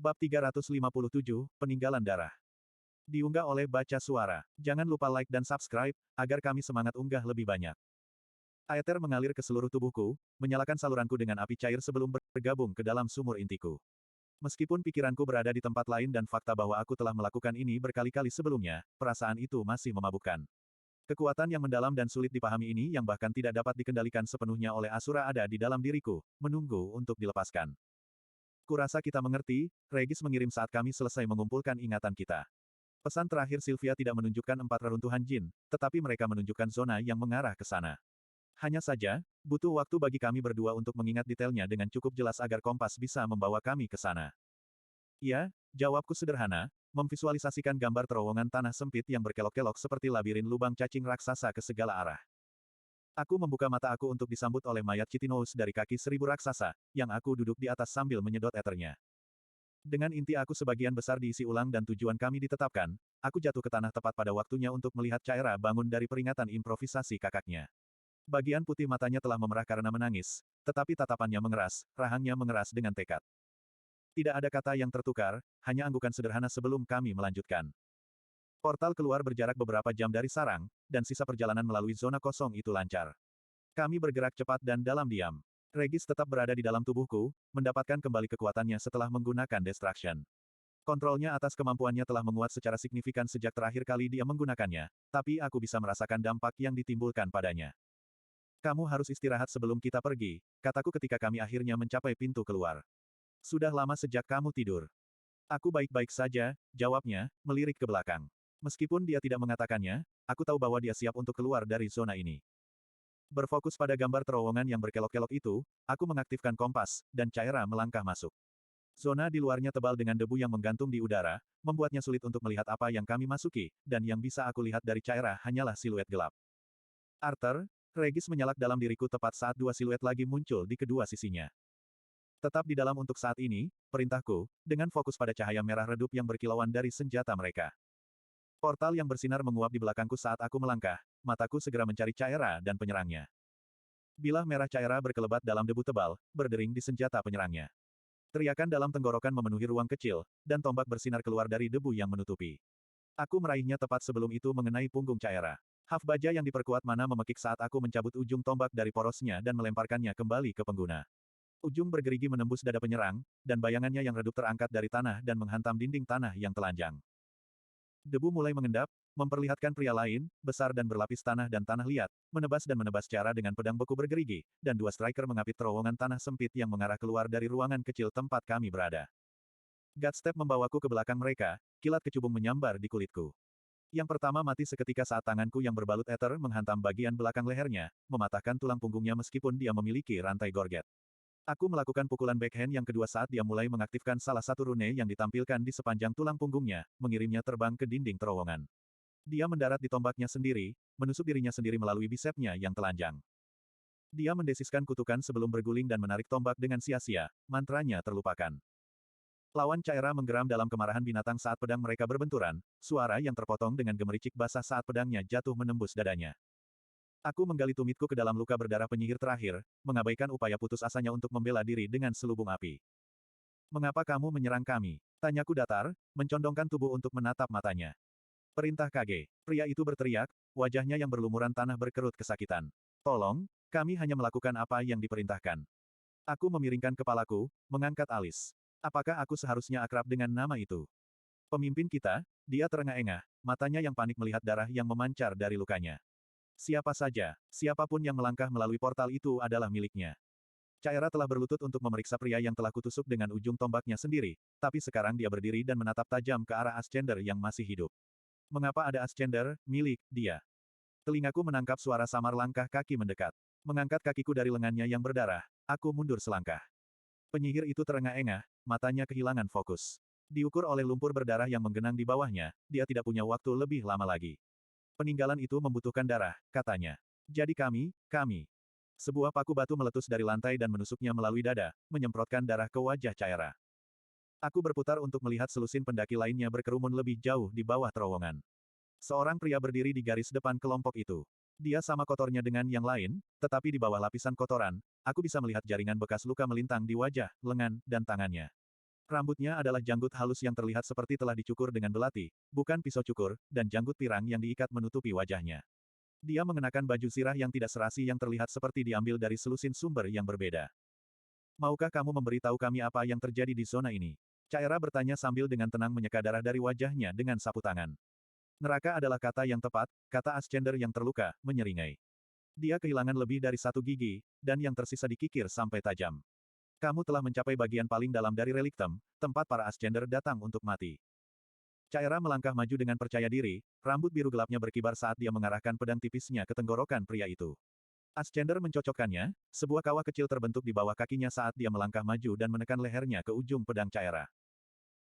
Bab 357, Peninggalan Darah. Diunggah oleh Baca Suara. Jangan lupa like dan subscribe, agar kami semangat unggah lebih banyak. Aether mengalir ke seluruh tubuhku, menyalakan saluranku dengan api cair sebelum bergabung ke dalam sumur intiku. Meskipun pikiranku berada di tempat lain dan fakta bahwa aku telah melakukan ini berkali-kali sebelumnya, perasaan itu masih memabukkan. Kekuatan yang mendalam dan sulit dipahami ini yang bahkan tidak dapat dikendalikan sepenuhnya oleh Asura ada di dalam diriku, menunggu untuk dilepaskan. Kurasa kita mengerti, Regis mengirim saat kami selesai mengumpulkan ingatan kita. Pesan terakhir Sylvia tidak menunjukkan 4 reruntuhan jin, tetapi mereka menunjukkan zona yang mengarah ke sana. Hanya saja, butuh waktu bagi kami berdua untuk mengingat detailnya dengan cukup jelas agar kompas bisa membawa kami ke sana. Ya, jawabku sederhana, memvisualisasikan gambar terowongan tanah sempit yang berkelok-kelok seperti labirin lubang cacing raksasa ke segala arah. Aku membuka mata aku untuk disambut oleh mayat Chitinous dari kaki 1000 raksasa, yang aku duduk di atas sambil menyedot eternya. Dengan inti aku sebagian besar diisi ulang dan tujuan kami ditetapkan, aku jatuh ke tanah tepat pada waktunya untuk melihat Caira bangun dari peringatan improvisasi kakaknya. Bagian putih matanya telah memerah karena menangis, tetapi tatapannya mengeras, rahangnya mengeras dengan tekad. Tidak ada kata yang tertukar, hanya anggukan sederhana sebelum kami melanjutkan. Portal keluar berjarak beberapa jam dari sarang, dan sisa perjalanan melalui zona kosong itu lancar. Kami bergerak cepat dan dalam diam. Regis tetap berada di dalam tubuhku, mendapatkan kembali kekuatannya setelah menggunakan Destruction. Kontrolnya atas kemampuannya telah menguat secara signifikan sejak terakhir kali dia menggunakannya, tapi aku bisa merasakan dampak yang ditimbulkan padanya. Kamu harus istirahat sebelum kita pergi, kataku ketika kami akhirnya mencapai pintu keluar. Sudah lama sejak kamu tidur. Aku baik-baik saja, jawabnya, melirik ke belakang. Meskipun dia tidak mengatakannya, aku tahu bahwa dia siap untuk keluar dari zona ini. Berfokus pada gambar terowongan yang berkelok-kelok itu, aku mengaktifkan kompas, dan Caira melangkah masuk. Zona di luarnya tebal dengan debu yang menggantung di udara, membuatnya sulit untuk melihat apa yang kami masuki, dan yang bisa aku lihat dari Caira hanyalah siluet gelap. Arthur, Regis menyalak dalam diriku tepat saat 2 siluet lagi muncul di kedua sisinya. Tetap di dalam untuk saat ini, perintahku, dengan fokus pada cahaya merah redup yang berkilauan dari senjata mereka. Portal yang bersinar menguap di belakangku saat aku melangkah, mataku segera mencari Caira dan penyerangnya. Bilah merah Caira berkelebat dalam debu tebal, berdering di senjata penyerangnya. Teriakan dalam tenggorokan memenuhi ruang kecil, dan tombak bersinar keluar dari debu yang menutupi. Aku meraihnya tepat sebelum itu mengenai punggung Caira. Haf baja yang diperkuat mana memekik saat aku mencabut ujung tombak dari porosnya dan melemparkannya kembali ke pengguna. Ujung bergerigi menembus dada penyerang, dan bayangannya yang redup terangkat dari tanah dan menghantam dinding tanah yang telanjang. Debu mulai mengendap, memperlihatkan pria lain, besar dan berlapis tanah dan tanah liat, menebas dan menebas Caira dengan pedang beku bergerigi, dan 2 striker mengapit terowongan tanah sempit yang mengarah keluar dari ruangan kecil tempat kami berada. Godstep membawaku ke belakang mereka, kilat kecubung menyambar di kulitku. Yang pertama mati seketika saat tanganku yang berbalut ether menghantam bagian belakang lehernya, mematahkan tulang punggungnya meskipun dia memiliki rantai gorget. Aku melakukan pukulan backhand yang kedua saat dia mulai mengaktifkan salah satu rune yang ditampilkan di sepanjang tulang punggungnya, mengirimnya terbang ke dinding terowongan. Dia mendarat di tombaknya sendiri, menusuk dirinya sendiri melalui bisepnya yang telanjang. Dia mendesiskan kutukan sebelum berguling dan menarik tombak dengan sia-sia, mantranya terlupakan. Lawan Caira menggeram dalam kemarahan binatang saat pedang mereka berbenturan, suara yang terpotong dengan gemericik basah saat pedangnya jatuh menembus dadanya. Aku menggali tumitku ke dalam luka berdarah penyihir terakhir, mengabaikan upaya putus asanya untuk membela diri dengan selubung api. Mengapa kamu menyerang kami? Tanyaku datar, mencondongkan tubuh untuk menatap matanya. Perintah Kage. Pria itu berteriak, wajahnya yang berlumuran tanah berkerut kesakitan. Tolong, kami hanya melakukan apa yang diperintahkan. Aku memiringkan kepalaku, mengangkat alis. Apakah aku seharusnya akrab dengan nama itu? Pemimpin kita, dia terengah-engah, matanya yang panik melihat darah yang memancar dari lukanya. Siapa saja, siapapun yang melangkah melalui portal itu adalah miliknya. Caira telah berlutut untuk memeriksa pria yang telah kutusuk dengan ujung tombaknya sendiri, tapi sekarang dia berdiri dan menatap tajam ke arah Ascender yang masih hidup. Mengapa ada Ascender, milik dia? Telingaku menangkap suara samar langkah kaki mendekat. Mengangkat kakiku dari lengannya yang berdarah, aku mundur selangkah. Penyihir itu terengah-engah, matanya kehilangan fokus. Diukur oleh lumpur berdarah yang menggenang di bawahnya, dia tidak punya waktu lebih lama lagi. Peninggalan itu membutuhkan darah, katanya. Jadi kami. Sebuah paku batu meletus dari lantai dan menusuknya melalui dada, menyemprotkan darah ke wajah Caira. Aku berputar untuk melihat selusin pendaki lainnya berkerumun lebih jauh di bawah terowongan. Seorang pria berdiri di garis depan kelompok itu. Dia sama kotornya dengan yang lain, tetapi di bawah lapisan kotoran, aku bisa melihat jaringan bekas luka melintang di wajah, lengan, dan tangannya. Rambutnya adalah janggut halus yang terlihat seperti telah dicukur dengan belati, bukan pisau cukur, dan janggut pirang yang diikat menutupi wajahnya. Dia mengenakan baju zirah yang tidak serasi yang terlihat seperti diambil dari selusin sumber yang berbeda. Maukah kamu memberitahu kami apa yang terjadi di zona ini? Caira bertanya sambil dengan tenang menyeka darah dari wajahnya dengan sapu tangan. Neraka adalah kata yang tepat, kata Ascender yang terluka, menyeringai. Dia kehilangan lebih dari satu gigi, dan yang tersisa dikikir sampai tajam. Kamu telah mencapai bagian paling dalam dari reliktem, tempat para Ascender datang untuk mati. Caira melangkah maju dengan percaya diri, rambut biru gelapnya berkibar saat dia mengarahkan pedang tipisnya ke tenggorokan pria itu. Ascender mencocokkannya, sebuah kawah kecil terbentuk di bawah kakinya saat dia melangkah maju dan menekan lehernya ke ujung pedang Caira.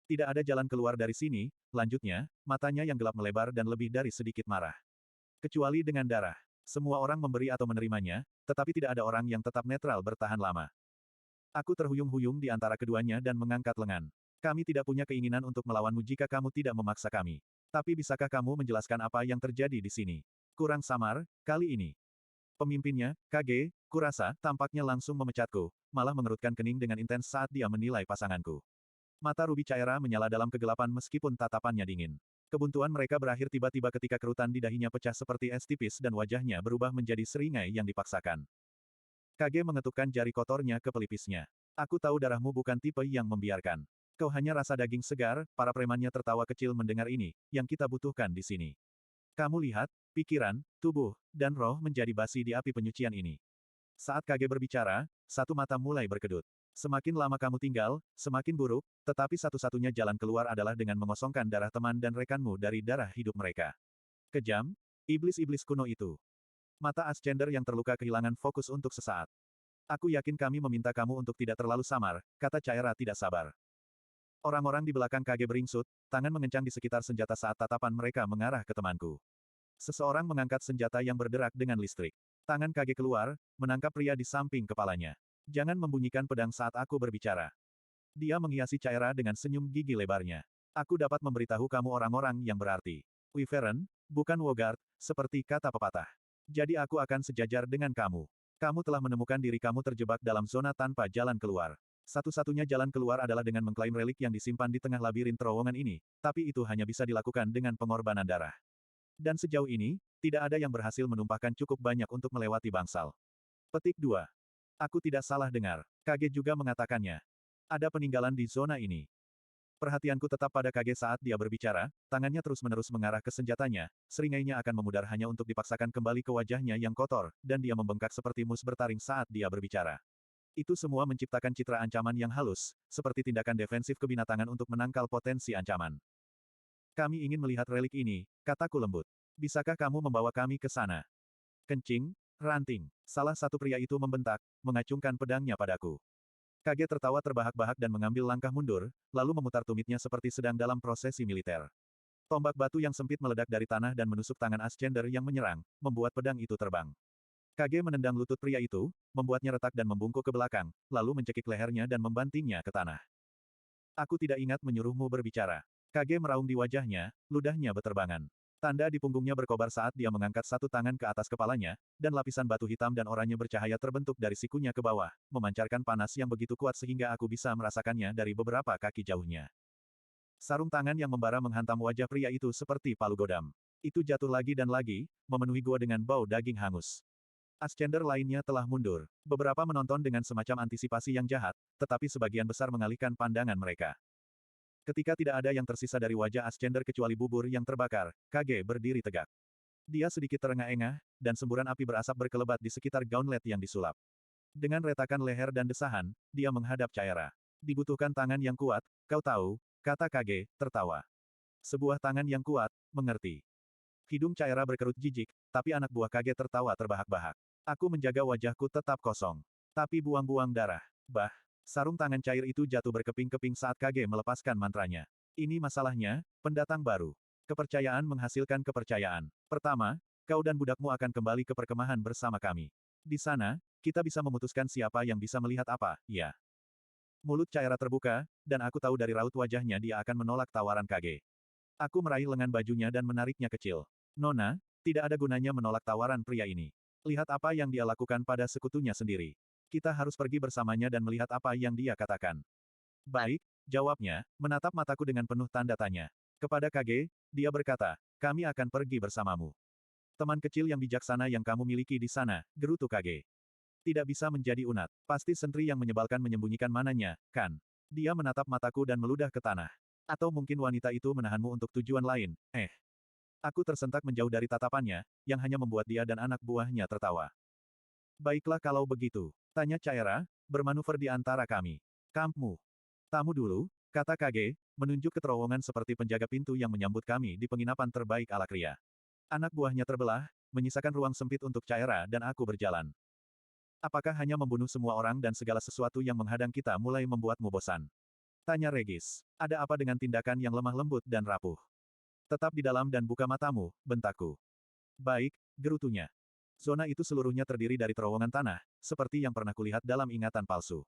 Tidak ada jalan keluar dari sini, lanjutnya, matanya yang gelap melebar dan lebih dari sedikit marah. Kecuali dengan darah. Semua orang memberi atau menerimanya, tetapi tidak ada orang yang tetap netral bertahan lama. Aku terhuyung-huyung di antara keduanya dan mengangkat lengan. Kami tidak punya keinginan untuk melawanmu jika kamu tidak memaksa kami. Tapi bisakah kamu menjelaskan apa yang terjadi di sini? Kurang samar, kali ini. Pemimpinnya, Kage, kurasa, tampaknya langsung memecatku, malah mengerutkan kening dengan intens saat dia menilai pasanganku. Mata Ruby Caira menyala dalam kegelapan meskipun tatapannya dingin. Kebuntuan mereka berakhir tiba-tiba ketika kerutan di dahinya pecah seperti es tipis dan wajahnya berubah menjadi seringai yang dipaksakan. Kage mengetukkan jari kotornya ke pelipisnya. Aku tahu darahmu bukan tipe yang membiarkan. Kau hanya rasa daging segar, para premannya tertawa kecil mendengar ini, yang kita butuhkan di sini. Kamu lihat, pikiran, tubuh, dan roh menjadi basi di api penyucian ini. Saat Kage berbicara, satu mata mulai berkedut. Semakin lama kamu tinggal, semakin buruk, tetapi satu-satunya jalan keluar adalah dengan mengosongkan darah teman dan rekanmu dari darah hidup mereka. Kejam, iblis-iblis kuno itu. Mata Ascender yang terluka kehilangan fokus untuk sesaat. Aku yakin kami meminta kamu untuk tidak terlalu samar, kata Caira tidak sabar. Orang-orang di belakang Kage beringsut, tangan mengencang di sekitar senjata saat tatapan mereka mengarah ke temanku. Seseorang mengangkat senjata yang berderak dengan listrik. Tangan Kage keluar, menangkap pria di samping kepalanya. Jangan membunyikan pedang saat aku berbicara. Dia menghiasi Caira dengan senyum gigi lebarnya. Aku dapat memberitahu kamu orang-orang yang berarti. Wyvern, bukan Wogard, seperti kata pepatah. Jadi aku akan sejajar dengan kamu. Kamu telah menemukan diri kamu terjebak dalam zona tanpa jalan keluar. Satu-satunya jalan keluar adalah dengan mengklaim relik yang disimpan di tengah labirin terowongan ini, tapi itu hanya bisa dilakukan dengan pengorbanan darah. Dan sejauh ini, tidak ada yang berhasil menumpahkan cukup banyak untuk melewati bangsal. Petik 2. Aku tidak salah dengar. Kage juga mengatakannya. Ada peninggalan di zona ini. Perhatianku tetap pada Kage saat dia berbicara, tangannya terus-menerus mengarah ke senjatanya, seringainya akan memudar hanya untuk dipaksakan kembali ke wajahnya yang kotor, dan dia membengkak seperti mus bertaring saat dia berbicara. Itu semua menciptakan citra ancaman yang halus, seperti tindakan defensif kebinatangan untuk menangkal potensi ancaman. Kami ingin melihat relik ini, kataku lembut. Bisakah kamu membawa kami ke sana? Kencing, ranting. Salah satu pria itu membentak, mengacungkan pedangnya padaku. Kage tertawa terbahak-bahak dan mengambil langkah mundur, lalu memutar tumitnya seperti sedang dalam prosesi militer. Tombak batu yang sempit meledak dari tanah dan menusuk tangan Ascender yang menyerang, membuat pedang itu terbang. Kage menendang lutut pria itu, membuatnya retak dan membungkuk ke belakang, lalu mencekik lehernya dan membantingnya ke tanah. Aku tidak ingat menyuruhmu berbicara. Kage meraung di wajahnya, ludahnya beterbangan. Tanda di punggungnya berkobar saat dia mengangkat satu tangan ke atas kepalanya, dan lapisan batu hitam dan oranye bercahaya terbentuk dari sikunya ke bawah, memancarkan panas yang begitu kuat sehingga aku bisa merasakannya dari beberapa kaki jauhnya. Sarung tangan yang membara menghantam wajah pria itu seperti palu godam. Itu jatuh lagi dan lagi, memenuhi gua dengan bau daging hangus. Ascender lainnya telah mundur. Beberapa menonton dengan semacam antisipasi yang jahat, tetapi sebagian besar mengalihkan pandangan mereka. Ketika tidak ada yang tersisa dari wajah Ascender kecuali bubur yang terbakar, Kage berdiri tegak. Dia sedikit terengah-engah, dan semburan api berasap berkelebat di sekitar gauntlet yang disulap. Dengan retakan leher dan desahan, dia menghadap Caira. Dibutuhkan tangan yang kuat, kau tahu, kata Kage, tertawa. Sebuah tangan yang kuat, mengerti. Hidung Caira berkerut jijik, tapi anak buah Kage tertawa terbahak-bahak. Aku menjaga wajahku tetap kosong. Tapi buang-buang darah. Bah, sarung tangan cair itu jatuh berkeping-keping saat Kage melepaskan mantranya. Ini masalahnya, pendatang baru. Kepercayaan menghasilkan kepercayaan. Pertama, kau dan budakmu akan kembali ke perkemahan bersama kami. Di sana, kita bisa memutuskan siapa yang bisa melihat apa, ya. Mulut Caira terbuka, dan aku tahu dari raut wajahnya dia akan menolak tawaran Kage. Aku meraih lengan bajunya dan menariknya kecil. Nona, tidak ada gunanya menolak tawaran pria ini. Lihat apa yang dia lakukan pada sekutunya sendiri. Kita harus pergi bersamanya dan melihat apa yang dia katakan. Baik, jawabnya, menatap mataku dengan penuh tanda tanya. Kepada Kage, dia berkata, kami akan pergi bersamamu. Teman kecil yang bijaksana yang kamu miliki di sana, gerutu Kage. Tidak bisa menjadi unat. Pasti sentri yang menyebalkan menyembunyikan mananya, kan? Dia menatap mataku dan meludah ke tanah. Atau mungkin wanita itu menahanmu untuk tujuan lain, Aku tersentak menjauh dari tatapannya, yang hanya membuat dia dan anak buahnya tertawa. Baiklah kalau begitu, tanya Caera, bermanuver di antara kami. Kamu. Tamu dulu, kata Kage, menunjuk ke terowongan seperti penjaga pintu yang menyambut kami di penginapan terbaik ala Kria. Anak buahnya terbelah, menyisakan ruang sempit untuk Caera dan aku berjalan. Apakah hanya membunuh semua orang dan segala sesuatu yang menghadang kita mulai membuatmu bosan? Tanya Regis. Ada apa dengan tindakan yang lemah lembut dan rapuh? Tetap di dalam dan buka matamu, bentakku. Baik, gerutunya. Zona itu seluruhnya terdiri dari terowongan tanah, seperti yang pernah kulihat dalam ingatan palsu.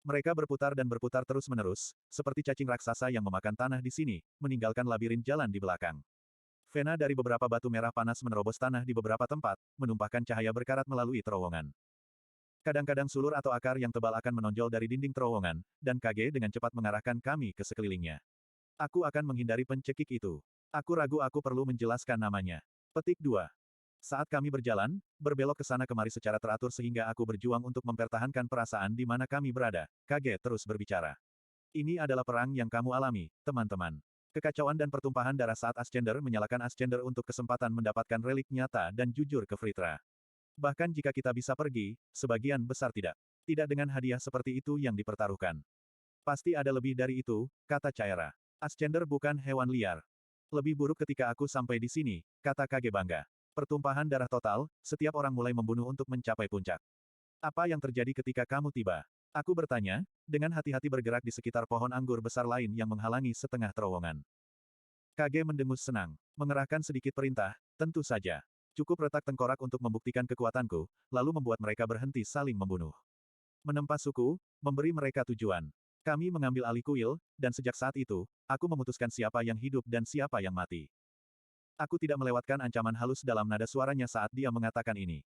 Mereka berputar dan berputar terus-menerus, seperti cacing raksasa yang memakan tanah di sini, meninggalkan labirin jalan di belakang. Vena dari beberapa batu merah panas menerobos tanah di beberapa tempat, menumpahkan cahaya berkarat melalui terowongan. Kadang-kadang sulur atau akar yang tebal akan menonjol dari dinding terowongan, dan Kage dengan cepat mengarahkan kami ke sekelilingnya. Aku akan menghindari pencekik itu. Aku ragu aku perlu menjelaskan namanya. Petik 2. Saat kami berjalan, berbelok ke sana kemari secara teratur sehingga aku berjuang untuk mempertahankan perasaan di mana kami berada, Kage terus berbicara. Ini adalah perang yang kamu alami, teman-teman. Kekacauan dan pertumpahan darah saat Ascender menyalakan Ascender untuk kesempatan mendapatkan relik nyata dan jujur ke Fritra. Bahkan jika kita bisa pergi, sebagian besar tidak. Tidak dengan hadiah seperti itu yang dipertaruhkan. Pasti ada lebih dari itu, kata Caera. Ascender bukan hewan liar. Lebih buruk ketika aku sampai di sini, kata Kage bangga. Pertumpahan darah total, setiap orang mulai membunuh untuk mencapai puncak. Apa yang terjadi ketika kamu tiba? Aku bertanya, dengan hati-hati bergerak di sekitar pohon anggur besar lain yang menghalangi setengah terowongan. Kage mendengus senang. Mengerahkan sedikit perintah, tentu saja. Cukup retak tengkorak untuk membuktikan kekuatanku, lalu membuat mereka berhenti saling membunuh. Menempa suku, memberi mereka tujuan. Kami mengambil alih kuil, dan sejak saat itu, aku memutuskan siapa yang hidup dan siapa yang mati. Aku tidak melewatkan ancaman halus dalam nada suaranya saat dia mengatakan ini.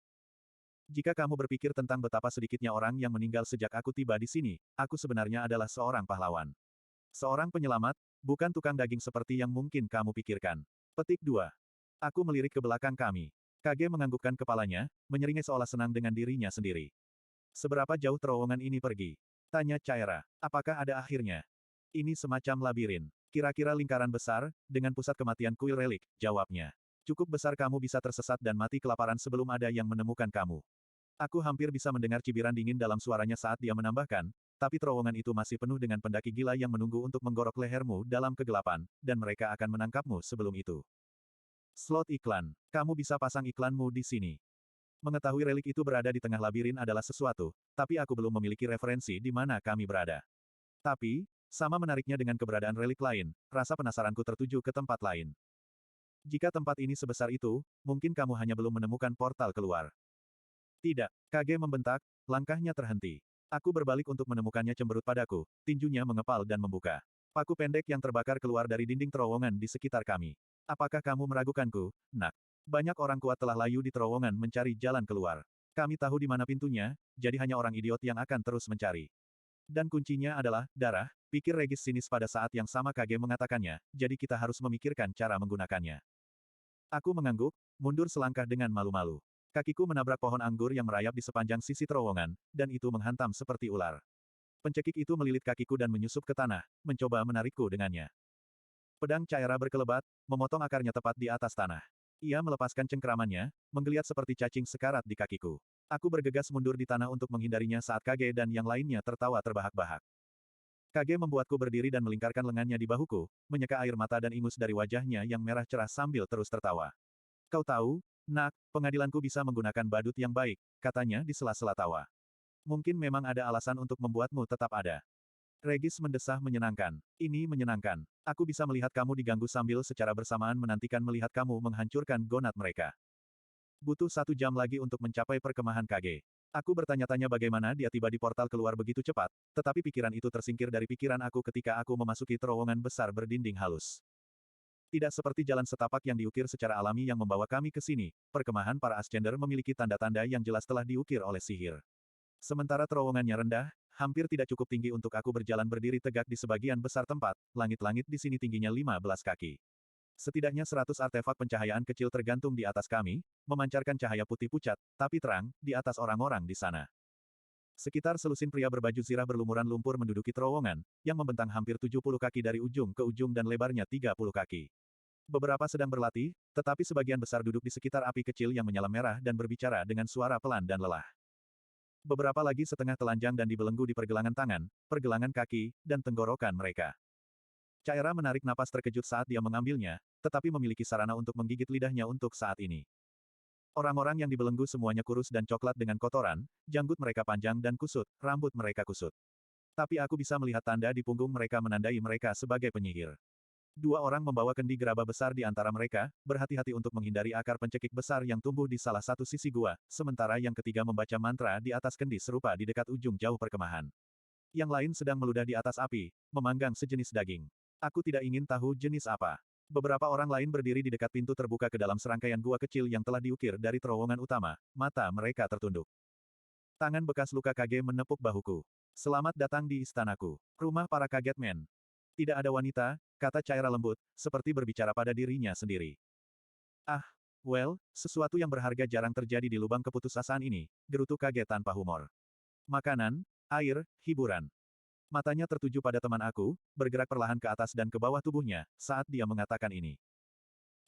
Jika kamu berpikir tentang betapa sedikitnya orang yang meninggal sejak aku tiba di sini, aku sebenarnya adalah seorang pahlawan. Seorang penyelamat, bukan tukang daging seperti yang mungkin kamu pikirkan. Petik 2. Aku melirik ke belakang kami. Kage menganggukkan kepalanya, menyeringai seolah senang dengan dirinya sendiri. Seberapa jauh terowongan ini pergi? Tanya Caera. Apakah ada akhirnya? Ini semacam labirin. Kira-kira lingkaran besar, dengan pusat kematian kuil relik, jawabnya. Cukup besar kamu bisa tersesat dan mati kelaparan sebelum ada yang menemukan kamu. Aku hampir bisa mendengar cibiran dingin dalam suaranya saat dia menambahkan, tapi terowongan itu masih penuh dengan pendaki gila yang menunggu untuk menggorok lehermu dalam kegelapan, dan mereka akan menangkapmu sebelum itu. Slot iklan. Kamu bisa pasang iklanmu di sini. Mengetahui relik itu berada di tengah labirin adalah sesuatu, tapi aku belum memiliki referensi di mana kami berada. Tapi, sama menariknya dengan keberadaan relik lain, rasa penasaranku tertuju ke tempat lain. Jika tempat ini sebesar itu, mungkin kamu hanya belum menemukan portal keluar. Tidak, Kage membentak, langkahnya terhenti. Aku berbalik untuk menemukannya cemberut padaku, tinjunya mengepal dan membuka. Paku pendek yang terbakar keluar dari dinding terowongan di sekitar kami. Apakah kamu meragukanku, nak? Banyak orang kuat telah layu di terowongan mencari jalan keluar. Kami tahu di mana pintunya, jadi hanya orang idiot yang akan terus mencari. Dan kuncinya adalah, darah, pikir Regis sinis pada saat yang sama Kage mengatakannya, jadi kita harus memikirkan cara menggunakannya. Aku mengangguk, mundur selangkah dengan malu-malu. Kakiku menabrak pohon anggur yang merayap di sepanjang sisi terowongan, dan itu menghantam seperti ular. Pencekik itu melilit kakiku dan menyusup ke tanah, mencoba menarikku dengannya. Pedang Caera berkelebat, memotong akarnya tepat di atas tanah. Ia melepaskan cengkeramannya, menggeliat seperti cacing sekarat di kakiku. Aku bergegas mundur di tanah untuk menghindarinya saat Kage dan yang lainnya tertawa terbahak-bahak. Kage membuatku berdiri dan melingkarkan lengannya di bahuku, menyeka air mata dan ingus dari wajahnya yang merah cerah sambil terus tertawa. Kau tahu, nak, pengadilanku bisa menggunakan badut yang baik, katanya di sela-sela tawa. Mungkin memang ada alasan untuk membuatmu tetap ada. Regis mendesah menyenangkan. Ini menyenangkan. Aku bisa melihat kamu diganggu sambil secara bersamaan menantikan melihat kamu menghancurkan gonat mereka. Butuh 1 jam lagi untuk mencapai perkemahan Kage. Aku bertanya-tanya bagaimana dia tiba di portal keluar begitu cepat, tetapi pikiran itu tersingkir dari pikiran aku ketika aku memasuki terowongan besar berdinding halus. Tidak seperti jalan setapak yang diukir secara alami yang membawa kami ke sini, perkemahan para Ascender memiliki tanda-tanda yang jelas telah diukir oleh sihir. Sementara terowongannya rendah, Hampir tidak cukup tinggi untuk aku berjalan berdiri tegak di sebagian besar tempat, langit-langit di sini tingginya 15 kaki. Setidaknya 100 artefak pencahayaan kecil tergantung di atas kami, memancarkan cahaya putih pucat, tapi terang, di atas orang-orang di sana. Sekitar selusin pria berbaju zirah berlumuran lumpur menduduki terowongan, yang membentang hampir 70 kaki dari ujung ke ujung dan lebarnya 30 kaki. Beberapa sedang berlatih, tetapi sebagian besar duduk di sekitar api kecil yang menyala merah dan berbicara dengan suara pelan dan lelah. Beberapa lagi setengah telanjang dan dibelenggu di pergelangan tangan, pergelangan kaki, dan tenggorokan mereka. Caira menarik napas terkejut saat dia mengambilnya, tetapi memiliki sarana untuk menggigit lidahnya untuk saat ini. Orang-orang yang dibelenggu semuanya kurus dan coklat dengan kotoran, janggut mereka panjang dan kusut, rambut mereka kusut. Tapi aku bisa melihat tanda di punggung mereka menandai mereka sebagai penyihir. Dua orang membawa kendi gerabah besar di antara mereka, berhati-hati untuk menghindari akar pencekik besar yang tumbuh di salah satu sisi gua, sementara yang ketiga membaca mantra di atas kendi serupa di dekat ujung jauh perkemahan. Yang lain sedang meludah di atas api, memanggang sejenis daging. Aku tidak ingin tahu jenis apa. Beberapa orang lain berdiri di dekat pintu terbuka ke dalam serangkaian gua kecil yang telah diukir dari terowongan utama, mata mereka tertunduk. Tangan bekas luka Kage menepuk bahuku. Selamat datang di istanaku. Rumah para kaget men. Tidak ada wanita, kata Caira lembut, seperti berbicara pada dirinya sendiri. Ah, well, sesuatu yang berharga jarang terjadi di lubang keputusasaan ini, gerutu Kage tanpa humor. Makanan, air, hiburan. Matanya tertuju pada teman aku, bergerak perlahan ke atas dan ke bawah tubuhnya, saat dia mengatakan ini.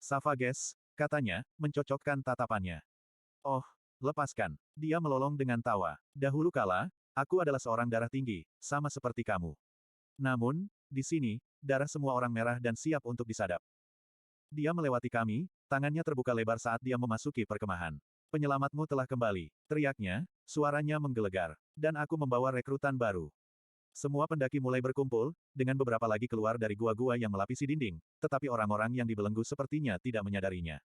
Savages, katanya, mencocokkan tatapannya. Oh, lepaskan. Dia melolong dengan tawa. Dahulu kala, aku adalah seorang darah tinggi, sama seperti kamu. Namun, di sini, darah semua orang merah dan siap untuk disadap. Dia melewati kami, tangannya terbuka lebar saat dia memasuki perkemahan. Penyelamatmu telah kembali, teriaknya, suaranya menggelegar. Dan aku membawa rekrutan baru. Semua pendaki mulai berkumpul, dengan beberapa lagi keluar dari gua-gua yang melapisi dinding, tetapi orang-orang yang dibelenggu sepertinya tidak menyadarinya.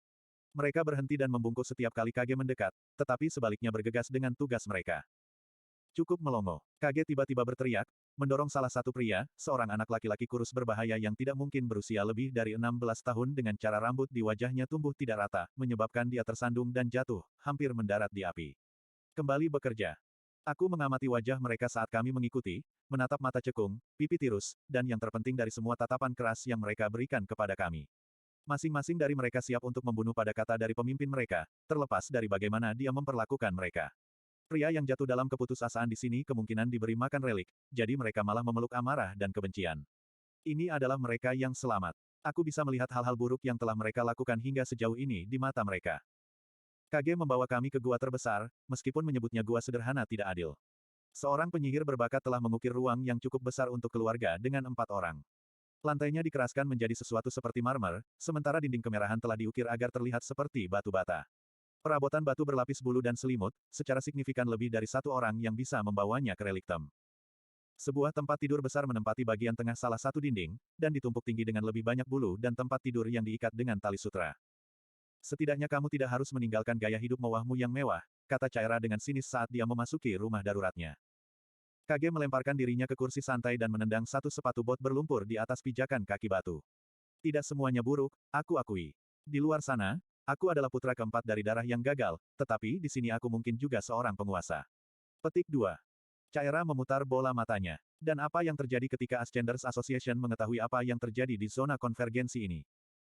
Mereka berhenti dan membungkuk setiap kali Kage mendekat, tetapi sebaliknya bergegas dengan tugas mereka. Cukup melongo. Kage tiba-tiba berteriak, mendorong salah satu pria, seorang anak laki-laki kurus berbahaya yang tidak mungkin berusia lebih dari 16 tahun dengan cara rambut di wajahnya tumbuh tidak rata, menyebabkan dia tersandung dan jatuh, hampir mendarat di api. Kembali bekerja. Aku mengamati wajah mereka saat kami mengikuti, menatap mata cekung, pipi tirus, dan yang terpenting dari semua tatapan keras yang mereka berikan kepada kami. Masing-masing dari mereka siap untuk membunuh pada kata dari pemimpin mereka, terlepas dari bagaimana dia memperlakukan mereka. Pria yang jatuh dalam keputusasaan di sini kemungkinan diberi makan relik, jadi mereka malah memeluk amarah dan kebencian. Ini adalah mereka yang selamat. Aku bisa melihat hal-hal buruk yang telah mereka lakukan hingga sejauh ini di mata mereka. Kage membawa kami ke gua terbesar, meskipun menyebutnya gua sederhana tidak adil. Seorang penyihir berbakat telah mengukir ruang yang cukup besar untuk keluarga dengan 4 orang. Lantainya dikeraskan menjadi sesuatu seperti marmer, sementara dinding kemerahan telah diukir agar terlihat seperti batu bata. Perabotan batu berlapis bulu dan selimut, secara signifikan lebih dari satu orang yang bisa membawanya ke reliktem. Sebuah tempat tidur besar menempati bagian tengah salah satu dinding, dan ditumpuk tinggi dengan lebih banyak bulu dan tempat tidur yang diikat dengan tali sutra. Setidaknya kamu tidak harus meninggalkan gaya hidup mewahmu yang mewah, kata Caira dengan sinis saat dia memasuki rumah daruratnya. Kage melemparkan dirinya ke kursi santai dan menendang satu sepatu bot berlumpur di atas pijakan kaki batu. Tidak semuanya buruk, aku akui. Di luar sana, aku adalah putra keempat dari darah yang gagal, tetapi di sini aku mungkin juga seorang penguasa. Petik 2. Caira memutar bola matanya. Dan apa yang terjadi ketika Ascenders Association mengetahui apa yang terjadi di zona konvergensi ini?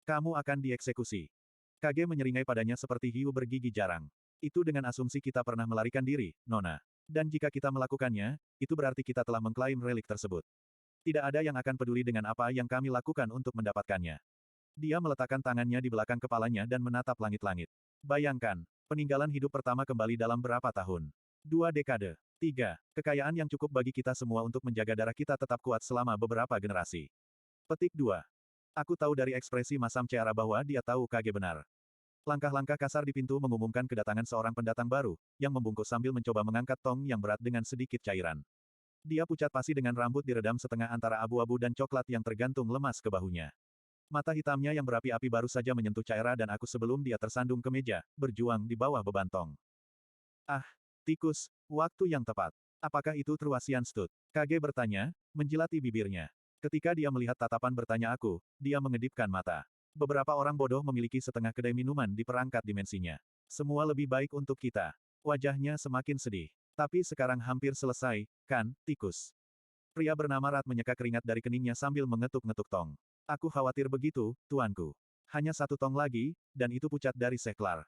Kamu akan dieksekusi. Kage menyeringai padanya seperti hiu bergigi jarang. Itu dengan asumsi kita pernah melarikan diri, Nona. Dan jika kita melakukannya, itu berarti kita telah mengklaim relik tersebut. Tidak ada yang akan peduli dengan apa yang kami lakukan untuk mendapatkannya. Dia meletakkan tangannya di belakang kepalanya dan menatap langit-langit. Bayangkan, peninggalan hidup pertama kembali dalam berapa tahun? 2 dekade. 3. Kekayaan yang cukup bagi kita semua untuk menjaga darah kita tetap kuat selama beberapa generasi. Petik 2. Aku tahu dari ekspresi masam Caira bahwa dia tahu Kage benar. Langkah-langkah kasar di pintu mengumumkan kedatangan seorang pendatang baru, yang membungkuk sambil mencoba mengangkat tong yang berat dengan sedikit cairan. Dia pucat pasi dengan rambut diredam setengah antara abu-abu dan coklat yang tergantung lemas ke bahunya. Mata hitamnya yang berapi-api baru saja menyentuh Caira dan aku sebelum dia tersandung ke meja, berjuang di bawah beban tong. Ah, tikus, waktu yang tepat. Apakah itu Truasian Stud? Kage bertanya, menjilati bibirnya. Ketika dia melihat tatapan bertanya aku, dia mengedipkan mata. Beberapa orang bodoh memiliki setengah kedai minuman di perangkat dimensinya. Semua lebih baik untuk kita. Wajahnya semakin sedih. Tapi sekarang hampir selesai, kan, tikus? Pria bernama Rat menyeka keringat dari keningnya sambil mengetuk-ngetuk tong. Aku khawatir begitu, tuanku. Hanya satu tong lagi, dan itu pucat dari Seklar.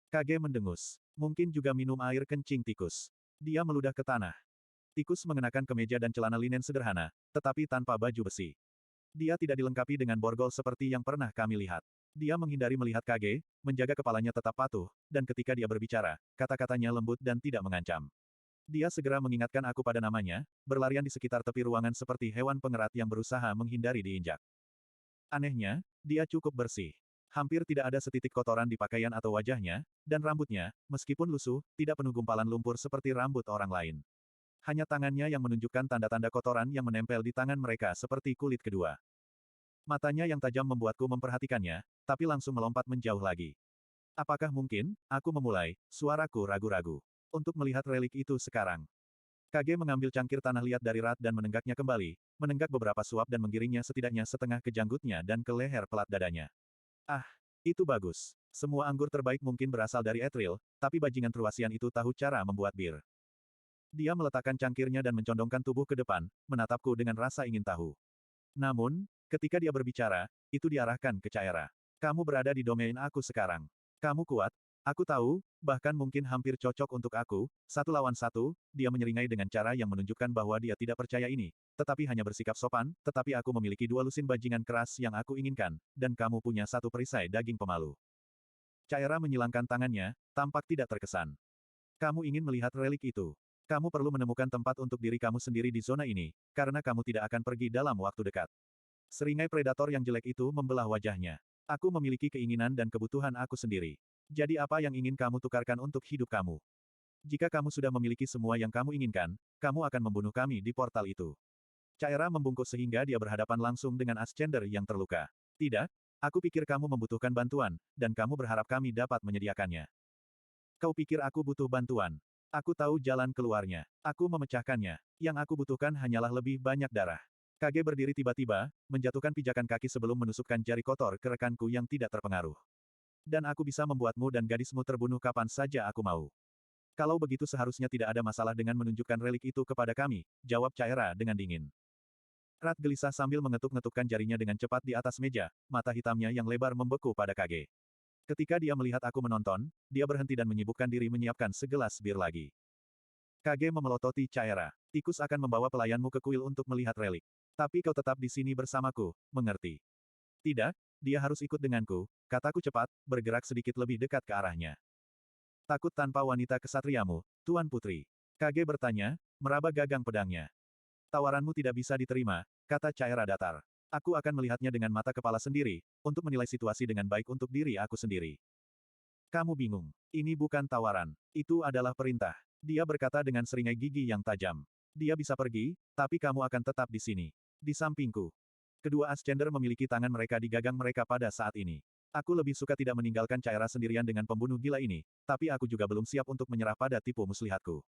Kage mendengus. Mungkin juga minum air kencing tikus. Dia meludah ke tanah. Tikus mengenakan kemeja dan celana linen sederhana, tetapi tanpa baju besi. Dia tidak dilengkapi dengan borgol seperti yang pernah kami lihat. Dia menghindari melihat Kage, menjaga kepalanya tetap patuh, dan ketika dia berbicara, kata-katanya lembut dan tidak mengancam. Dia segera mengingatkan aku pada namanya, berlarian di sekitar tepi ruangan seperti hewan pengerat yang berusaha menghindari diinjak. Anehnya, dia cukup bersih. Hampir tidak ada setitik kotoran di pakaian atau wajahnya, dan rambutnya, meskipun lusuh, tidak penuh gumpalan lumpur seperti rambut orang lain. Hanya tangannya yang menunjukkan tanda-tanda kotoran yang menempel di tangan mereka seperti kulit kedua. Matanya yang tajam membuatku memperhatikannya, tapi langsung melompat menjauh lagi. Apakah mungkin, aku memulai, suaraku ragu-ragu. Untuk melihat relik itu sekarang. Kage mengambil cangkir tanah liat dari Rat dan menenggaknya kembali, menenggak beberapa suap dan menggiringnya setidaknya setengah ke janggutnya dan ke leher pelat dadanya. Ah, itu bagus. Semua anggur terbaik mungkin berasal dari Etril, tapi bajingan Truasian itu tahu cara membuat bir. Dia meletakkan cangkirnya dan mencondongkan tubuh ke depan, menatapku dengan rasa ingin tahu. Namun, ketika dia berbicara, itu diarahkan ke Caera. Kamu berada di domain aku sekarang. Kamu kuat, aku tahu, bahkan mungkin hampir cocok untuk aku, 1 lawan 1, dia menyeringai dengan cara yang menunjukkan bahwa dia tidak percaya ini, tetapi hanya bersikap sopan, tetapi aku memiliki 2 lusin bajingan keras yang aku inginkan, dan kamu punya 1 perisai daging pemalu. Caera menyilangkan tangannya, tampak tidak terkesan. Kamu ingin melihat relik itu. Kamu perlu menemukan tempat untuk diri kamu sendiri di zona ini, karena kamu tidak akan pergi dalam waktu dekat. Seringai predator yang jelek itu membelah wajahnya. Aku memiliki keinginan dan kebutuhan aku sendiri. Jadi apa yang ingin kamu tukarkan untuk hidup kamu? Jika kamu sudah memiliki semua yang kamu inginkan, kamu akan membunuh kami di portal itu. Caera membungkuk sehingga dia berhadapan langsung dengan Ascender yang terluka. Tidak, aku pikir kamu membutuhkan bantuan, dan kamu berharap kami dapat menyediakannya. Kau pikir aku butuh bantuan? Aku tahu jalan keluarnya. Aku memecahkannya. Yang aku butuhkan hanyalah lebih banyak darah. Kage berdiri tiba-tiba, menjatuhkan pijakan kaki sebelum menusukkan jari kotor ke rekanku yang tidak terpengaruh. Dan aku bisa membuatmu dan gadismu terbunuh kapan saja aku mau. Kalau begitu seharusnya tidak ada masalah dengan menunjukkan relik itu kepada kami, jawab Caera dengan dingin. Rat gelisah sambil mengetuk-ngetukkan jarinya dengan cepat di atas meja, mata hitamnya yang lebar membeku pada Kage. Ketika dia melihat aku menonton, dia berhenti dan menyibukkan diri menyiapkan segelas bir lagi. Kage memelototi Caera. Tikus akan membawa pelayanmu ke kuil untuk melihat relik. Tapi kau tetap di sini bersamaku, mengerti? Tidak, dia harus ikut denganku, kataku cepat, bergerak sedikit lebih dekat ke arahnya. Takut tanpa wanita kesatriamu, Tuan Putri. Kage bertanya, meraba gagang pedangnya. Tawaranmu tidak bisa diterima, kata Caera datar. Aku akan melihatnya dengan mata kepala sendiri, untuk menilai situasi dengan baik untuk diri aku sendiri. Kamu bingung. Ini bukan tawaran. Itu adalah perintah. Dia berkata dengan seringai gigi yang tajam. Dia bisa pergi, tapi kamu akan tetap di sini. Di sampingku. Kedua Ascender memiliki tangan mereka di gagang mereka pada saat ini. Aku lebih suka tidak meninggalkan Caera sendirian dengan pembunuh gila ini, tapi aku juga belum siap untuk menyerah pada tipu muslihatku.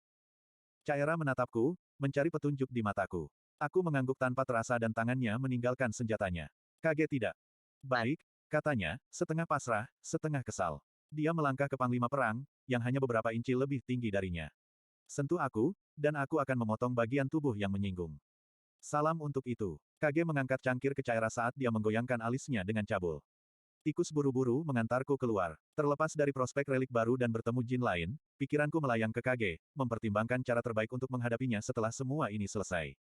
Caera menatapku, mencari petunjuk di mataku. Aku mengangguk tanpa terasa dan tangannya meninggalkan senjatanya. Kage tidak. Baik, katanya, setengah pasrah, setengah kesal. Dia melangkah ke panglima perang, yang hanya beberapa inci lebih tinggi darinya. Sentuh aku, dan aku akan memotong bagian tubuh yang menyinggung. Salam untuk itu. Kage mengangkat cangkir ke Caera saat dia menggoyangkan alisnya dengan cabul. Tikus buru-buru mengantarku keluar. Terlepas dari prospek relik baru dan bertemu jin lain, pikiranku melayang ke Kage, mempertimbangkan cara terbaik untuk menghadapinya setelah semua ini selesai.